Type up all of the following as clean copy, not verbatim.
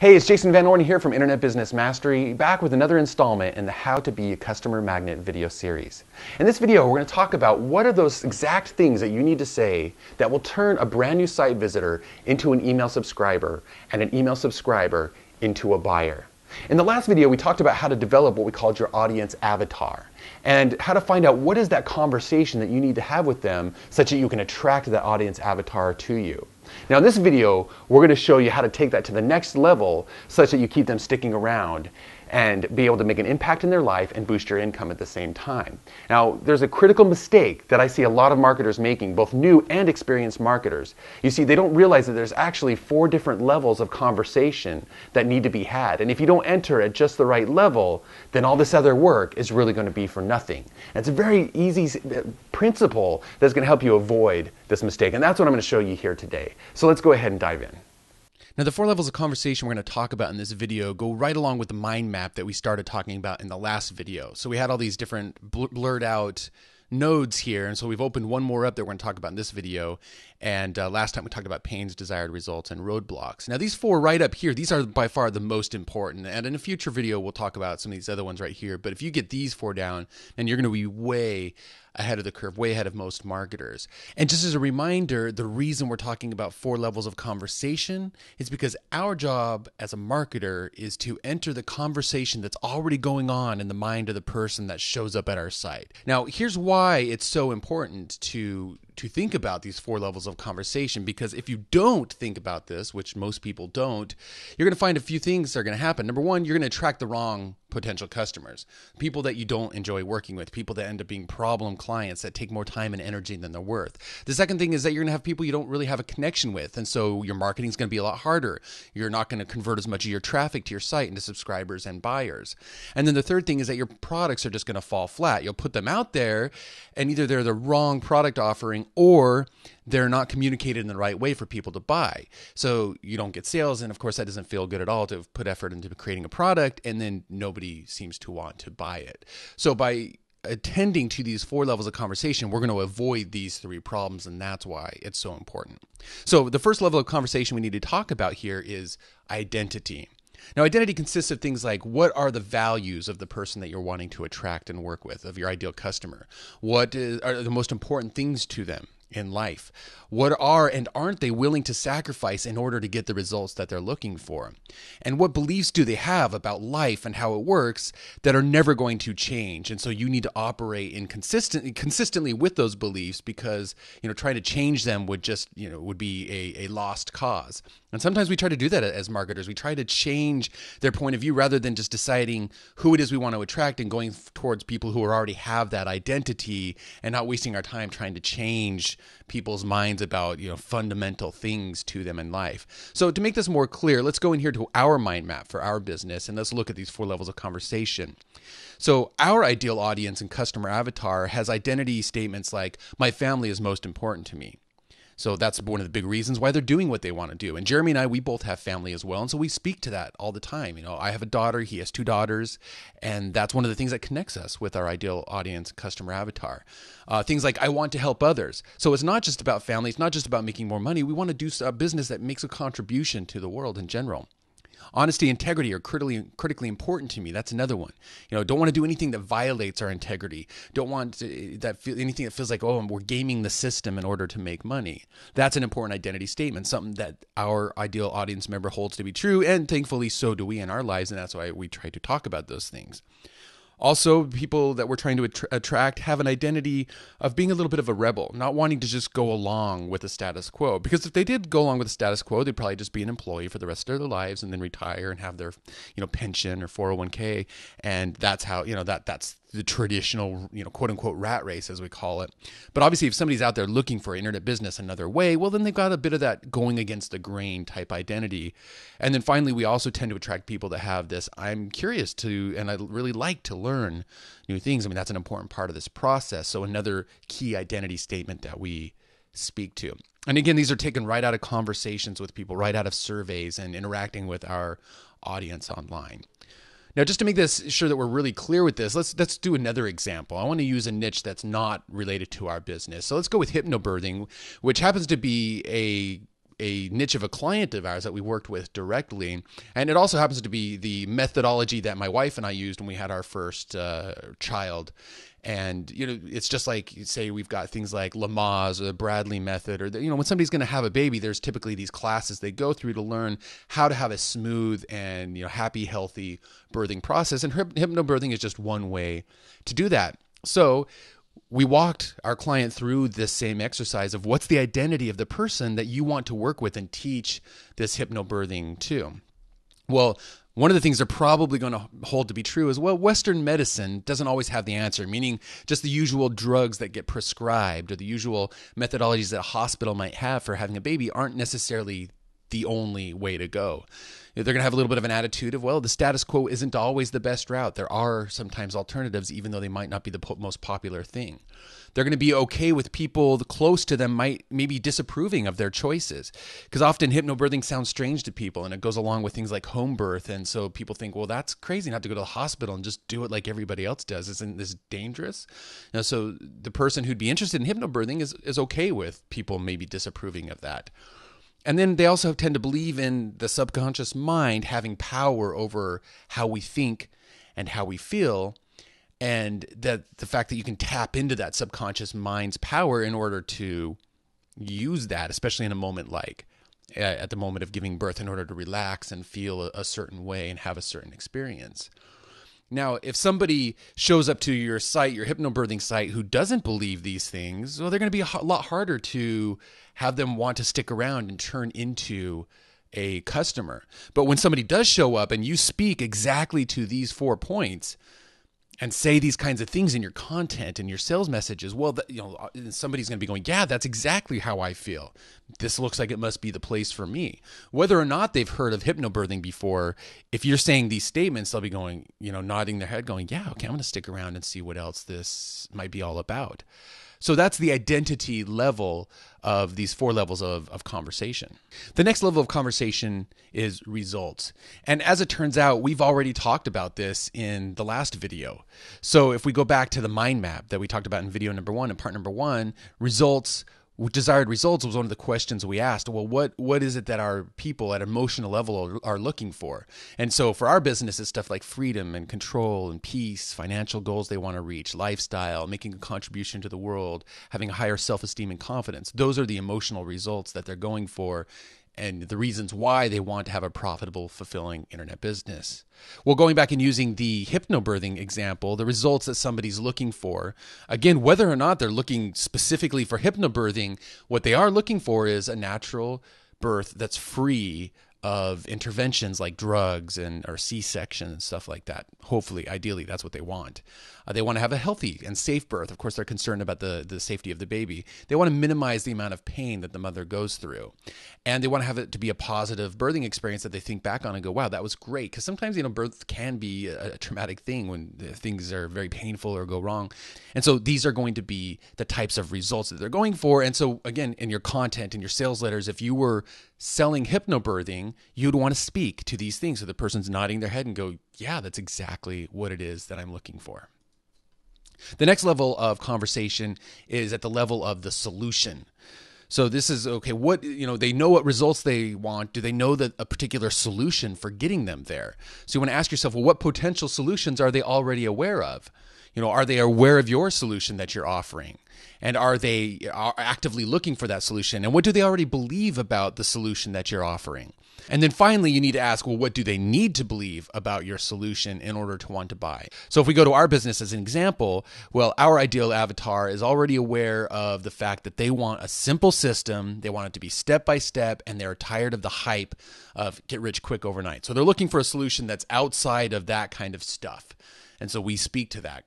Hey, it's Jason Van Orden here from Internet Business Mastery, back with another installment in the How to Be a Customer Magnet video series. In this video, we're going to talk about what are those exact things that you need to say that will turn a brand new site visitor into an email subscriber and an email subscriber into a buyer. In the last video, we talked about how to develop what we called your audience avatar and how to find out what is that conversation that you need to have with them such that you can attract that audience avatar to you. Now in this video, we're going to show you how to take that to the next level such that you keep them sticking around and be able to make an impact in their life and boost your income at the same time. Now, there's a critical mistake that I see a lot of marketers making, both new and experienced marketers. You see, they don't realize that there's actually 4 different levels of conversation that need to be had. And if you don't enter at just the right level, then all this other work is really going to be for nothing. And it's a very easy principle that's going to help you avoid this mistake. And that's what I'm going to show you here today. So let's go ahead and dive in. Now, the 4 levels of conversation we're going to talk about in this video go right along with the mind map that we started talking about in the last video. So we had all these different blurred out nodes here, and so we've opened one more up that we're going to talk about in this video. And last time we talked about pains, desired results, and roadblocks. Now these 4 right up here, these are by far the most important. And in a future video, we'll talk about some of these other ones right here. But if you get these 4 down, then you're going to be way ahead of the curve, way ahead of most marketers. And just as a reminder, the reason we're talking about 4 levels of conversation is because our job as a marketer is to enter the conversation that's already going on in the mind of the person that shows up at our site. Now, here's why it's so important to think about these 4 levels of conversation, because if you don't think about this, which most people don't, you're going to find a few things that are going to happen. Number one, you're going to attract the wrong potential customers, people that you don't enjoy working with, people that end up being problem clients that take more time and energy than they're worth. The second thing is that you're going to have people you don't really have a connection with, and so your marketing is going to be a lot harder. You're not going to convert as much of your traffic to your site into subscribers and buyers. And then the third thing is that your products are just going to fall flat. You'll put them out there, and either they're the wrong product offering or they're not communicated in the right way for people to buy. So you don't get sales, and of course that doesn't feel good at all to put effort into creating a product and then nobody seems to want to buy it. So by attending to these 4 levels of conversation, we're going to avoid these 3 problems, and that's why it's so important. So the first level of conversation we need to talk about here is identity. Now, identity consists of things like, what are the values of the person that you're wanting to attract and work with, of your ideal customer? What are the most important things to them in life? What are and aren't they willing to sacrifice in order to get the results that they're looking for? And what beliefs do they have about life and how it works that are never going to change? And so you need to operate consistently with those beliefs, because trying to change them would just would be a lost cause. And sometimes we try to do that as marketers. We try to change their point of view rather than just deciding who it is we want to attract and going towards people who already have that identity, and not wasting our time trying to change people's minds about fundamental things to them in life. So to make this more clear, let's go in here to our mind map for our business, and let's look at these 4 levels of conversation. So our ideal audience and customer avatar has identity statements like, my family is most important to me. So that's one of the big reasons why they're doing what they want to do. And Jeremy and I, we both have family as well. And so we speak to that all the time. I have a daughter, he has 2 daughters. And that's one of the things that connects us with our ideal audience customer avatar. Things like, I want to help others. So it's not just about family. It's not just about making more money. We want to do a business that makes a contribution to the world in general. Honesty and integrity are critically important to me. That's another one. Don't want to do anything that violates our integrity. Don't want anything that feels like, we're gaming the system in order to make money. That's an important identity statement, something that our ideal audience member holds to be true, and thankfully so do we in our lives, and that's why we try to talk about those things. Also, people that we're trying to attract have an identity of being a little bit of a rebel, not wanting to just go along with the status quo. Because if they did go along with the status quo, they'd probably just be an employee for the rest of their lives and then retire and have their, pension or 401k. And that's how, that's the traditional, quote unquote rat race, as we call it. But obviously, if somebody's out there looking for internet business another way, well, then they've got a bit of that going against the grain type identity. And then finally, we also tend to attract people that have this, I'm curious to, and I really like to learn new things. I mean, that's an important part of this process. So another key identity statement that we speak to. And again, these are taken right out of conversations with people, right out of surveys and interacting with our audience online. Now, just to make this sure that we're really clear with this, let's do another example. I want to use a niche that's not related to our business. So let's go with hypnobirthing, which happens to be a niche of a client of ours that we worked with directly. And it also happens to be the methodology that my wife and I used when we had our first child. And, it's just like, say, we've got things like Lamaze or the Bradley method, or, when somebody's going to have a baby, there's typically these classes they go through to learn how to have a smooth and, happy, healthy birthing process. And hypnobirthing is just one way to do that. So we walked our client through this same exercise of what's the identity of the person that you want to work with and teach this hypnobirthing to. Well, one of the things they're probably going to hold to be true is, well, Western medicine doesn't always have the answer, meaning just the usual drugs that get prescribed or the usual methodologies that a hospital might have for having a baby aren't necessarily the only way to go. They're going to have a little bit of an attitude of, well, the status quo isn't always the best route. There are sometimes alternatives, even though they might not be the most popular thing. They're going to be okay with people close to them maybe disapproving of their choices, because often hypnobirthing sounds strange to people, and it goes along with things like home birth. And so people think, well, that's crazy not to go to the hospital and just do it like everybody else does. Isn't this dangerous? So the person who'd be interested in hypnobirthing is okay with people maybe disapproving of that. And then they also tend to believe in the subconscious mind having power over how we think and how we feel, and that the fact that you can tap into that subconscious mind's power in order to use that, especially in a moment like at the moment of giving birth, in order to relax and feel a certain way and have a certain experience. Now, if somebody shows up to your site, your hypnobirthing site, who doesn't believe these things, well, they're going to be a lot harder to have them want to stick around and turn into a customer. But when somebody does show up and you speak exactly to these 4 points and say these kinds of things in your content and your sales messages, well, somebody's going to be going, yeah, that's exactly how I feel. This looks like it must be the place for me. Whether or not they've heard of hypnobirthing before, if you're saying these statements, they'll be going, nodding their head going, yeah, okay, I'm going to stick around and see what else this might be all about. So that's the identity level of these 4 levels of conversation. The next level of conversation is results. And as it turns out, we've already talked about this in the last video. So if we go back to the mind map that we talked about in video number 1 and part number 1, desired results was one of the questions we asked. Well, what is it that our people at emotional level are looking for? And so for our business, it's stuff like freedom and control and peace, financial goals they want to reach, lifestyle, making a contribution to the world, having a higher self-esteem and confidence. Those are the emotional results that they're going for, and the reasons why they want to have a profitable, fulfilling internet business. Well, going back and using the hypnobirthing example, the results that somebody's looking for, again, whether or not they're looking specifically for hypnobirthing, what they are looking for is a natural birth that's free of interventions like drugs or C-section and stuff like that. Hopefully, ideally, that's what they want. They want to have a healthy and safe birth. Of course, they're concerned about the safety of the baby. They want to minimize the amount of pain that the mother goes through. And they want to have it to be a positive birthing experience that they think back on and go, wow, that was great. Because sometimes, birth can be a traumatic thing when things are very painful or go wrong. And so these are going to be the types of results that they're going for. And so, again, in your content, in your sales letters, if you were selling hypnobirthing, you'd want to speak to these things. So the person's nodding their head and go, yeah, that's exactly what it is that I'm looking for. The next level of conversation is at the level of the solution. So this is, okay, they know what results they want. Do they know that a particular solution for getting them there? So you want to ask yourself, well, what potential solutions are they already aware of? Are they aware of your solution that you're offering? And are they actively looking for that solution? And what do they already believe about the solution that you're offering? And then finally, you need to ask, well, what do they need to believe about your solution in order to want to buy? So if we go to our business as an example, well, our ideal avatar is already aware of the fact that they want a simple system, they want it to be step by step, and they're tired of the hype of get rich quick overnight. So they're looking for a solution that's outside of that kind of stuff. And so we speak to that.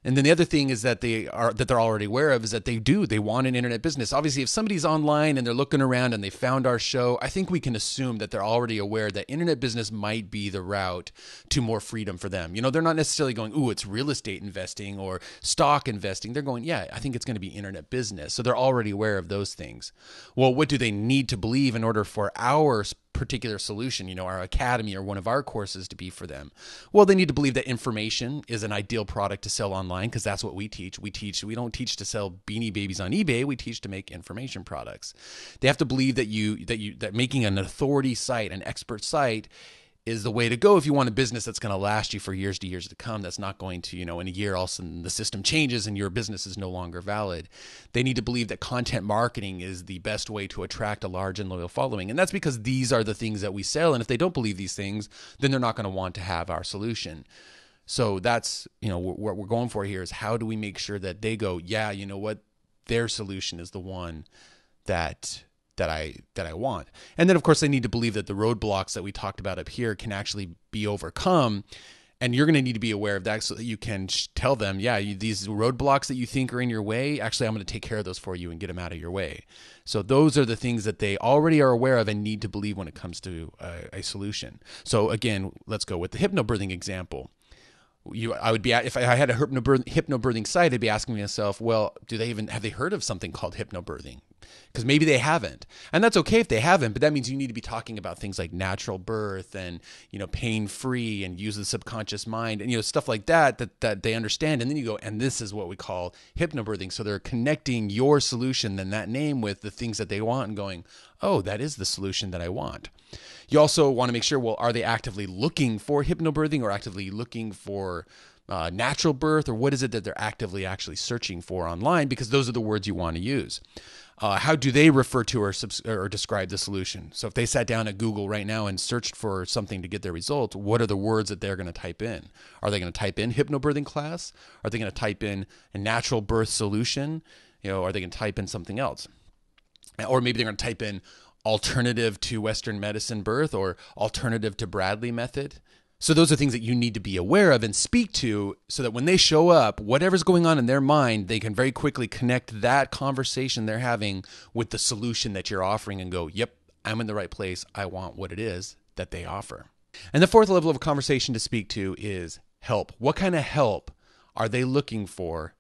And then the other thing is that they're already aware of is that they want an internet business. Obviously, if somebody's online and they're looking around and they found our show, I think we can assume that they're already aware that internet business might be the route to more freedom for them. They're not necessarily going, ooh, it's real estate investing or stock investing. They're going, yeah, I think it's going to be internet business. So they're already aware of those things. Well, what do they need to believe in order for our particular solution, our academy or one of our courses to be for them? Well, they need to believe that information is an ideal product to sell online, because that's what we teach. We don't teach to sell Beanie Babies on eBay. We teach to make information products. They have to believe that making an authority site, an expert site, is the way to go if you want a business that's going to last you for years to come. That's not going to, in a year, all of a sudden the system changes and your business is no longer valid. They need to believe that content marketing is the best way to attract a large and loyal following. And that's because these are the things that we sell. And if they don't believe these things, then they're not going to want to have our solution. So that's, what we're going for here is, how do we make sure that they go, yeah, you know what, their solution is the one that I want. And then of course they need to believe that the roadblocks that we talked about up here can actually be overcome. And you're going to need to be aware of that so that you can tell them, yeah, these roadblocks that you think are in your way, actually, I'm going to take care of those for you and get them out of your way. So those are the things that they already are aware of and need to believe when it comes to a solution. So again, let's go with the hypnobirthing example. I would be, if I had a hypnobirthing site, I'd be asking myself, well, have they heard of something called hypnobirthing? Because maybe they haven't. And that's okay if they haven't, but that means you need to be talking about things like natural birth and, pain-free and use the subconscious mind and, stuff like that they understand. And then you go, and this is what we call hypnobirthing. So they're connecting your solution and that name with the things that they want and going, oh, that is the solution that I want. You also want to make sure, well, are they actively looking for hypnobirthing or actively looking for natural birth, or what is it that they're actively actually searching for online? Because those are the words you want to use. How do they refer to or describe the solution? So if they sat down at Google right now and searched for something to get their results, what are the words that they're going to type in? Are they going to type in hypnobirthing class? Are they going to type in a natural birth solution? Are they going to type in something else? Or maybe they're going to type in alternative to Western medicine birth or alternative to Bradley method. So those are things that you need to be aware of and speak to, so that when they show up, whatever's going on in their mind, they can very quickly connect that conversation they're having with the solution that you're offering and go, yep, I'm in the right place. I want what it is that they offer. And the fourth level of conversation to speak to is help. What kind of help are they looking for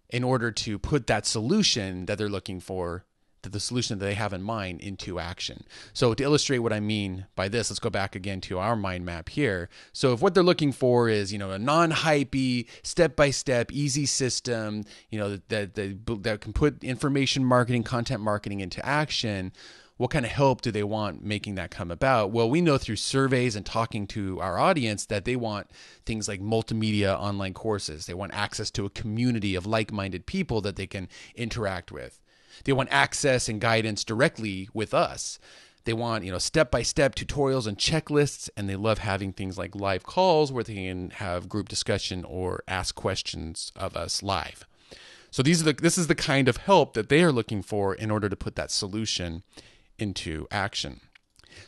in order to put that solution that they're looking for, the solution that they have in mind, into action? So to illustrate what I mean by this, let's go back again to our mind map here. So if what they're looking for is, a non-hypey, step-by-step, easy system, that can put information marketing, content marketing into action, what kind of help do they want making that come about? Well, we know through surveys and talking to our audience that they want things like multimedia online courses. They want access to a community of like-minded people that they can interact with. They want access and guidance directly with us. They want, step-by-step tutorials and checklists, and they love having things like live calls where they can have group discussion or ask questions of us live. So this is the kind of help that they are looking for in order to put that solution into action.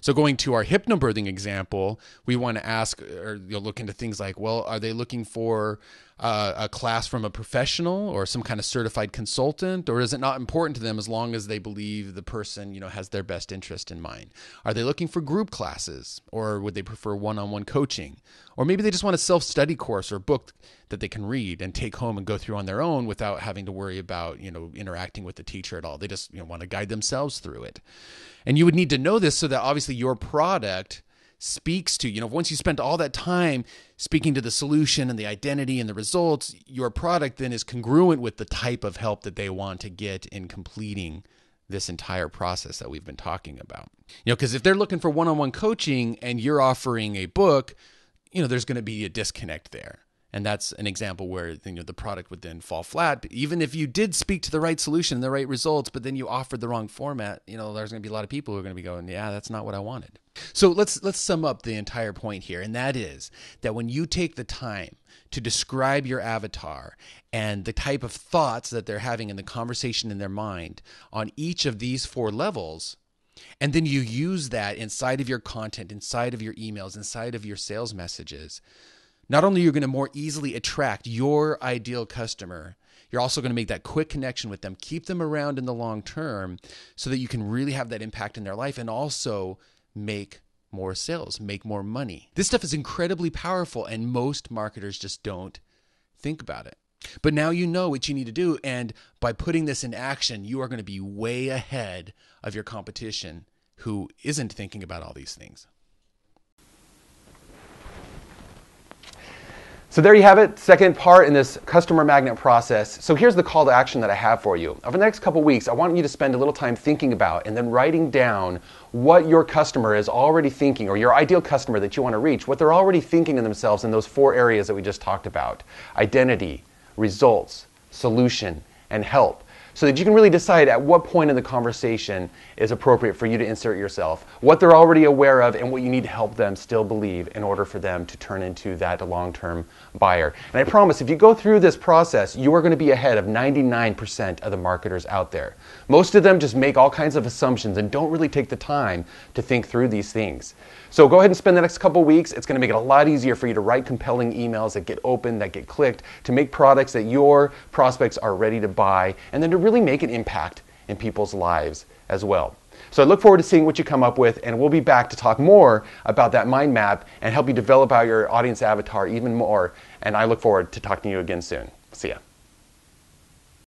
So going to our hypnobirthing example, we want to ask or look into things like, well, are they looking for a class from a professional or some kind of certified consultant, or is it not important to them as long as they believe the person, has their best interest in mind? Are they looking for group classes, or would they prefer one-on-one coaching? Or maybe they just want a self-study course or book that they can read and take home and go through on their own without having to worry about, interacting with the teacher at all. They just want to guide themselves through it. And you would need to know this so that obviously your product speaks to, once you spent all that time speaking to the solution and the identity and the results, your product then is congruent with the type of help that they want to get in completing this entire process that we've been talking about. Because if they're looking for one-on-one coaching and you're offering a book, there's going to be a disconnect there. And that's an example where the product would then fall flat. Even if you did speak to the right solution and the right results, but then you offered the wrong format, there's going to be a lot of people who are going to be going, yeah, that's not what I wanted. So let's sum up the entire point here. And that is that when you take the time to describe your avatar and the type of thoughts that they're having in the conversation in their mind on each of these 4 levels, and then you use that inside of your content, inside of your emails, inside of your sales messages, not only are you going to more easily attract your ideal customer, you're also going to make that quick connection with them, keep them around in the long term so that you can really have that impact in their life and also make more sales, make more money. This stuff is incredibly powerful and most marketers just don't think about it. But now you know what you need to do, and by putting this in action, you are going to be way ahead of your competition who isn't thinking about all these things. So there you have it, second part in this customer magnet process. So here's the call to action that I have for you. Over the next couple weeks, I want you to spend a little time thinking about and then writing down what your customer is already thinking, or your ideal customer that you want to reach, what they're already thinking of themselves in those 4 areas that we just talked about: identity, results, solution, and help. So that you can really decide at what point in the conversation is appropriate for you to insert yourself, what they're already aware of, and what you need to help them still believe in order for them to turn into that long-term buyer. And I promise, if you go through this process, you are going to be ahead of 99% of the marketers out there. Most of them just make all kinds of assumptions and don't really take the time to think through these things. So go ahead and spend the next couple weeks. It's going to make it a lot easier for you to write compelling emails that get opened, that get clicked, to make products that your prospects are ready to buy, and then to really make an impact in people's lives as well. So I look forward to seeing what you come up with, and we'll be back to talk more about that mind map and help you develop out your audience avatar even more. And I look forward to talking to you again soon. See ya.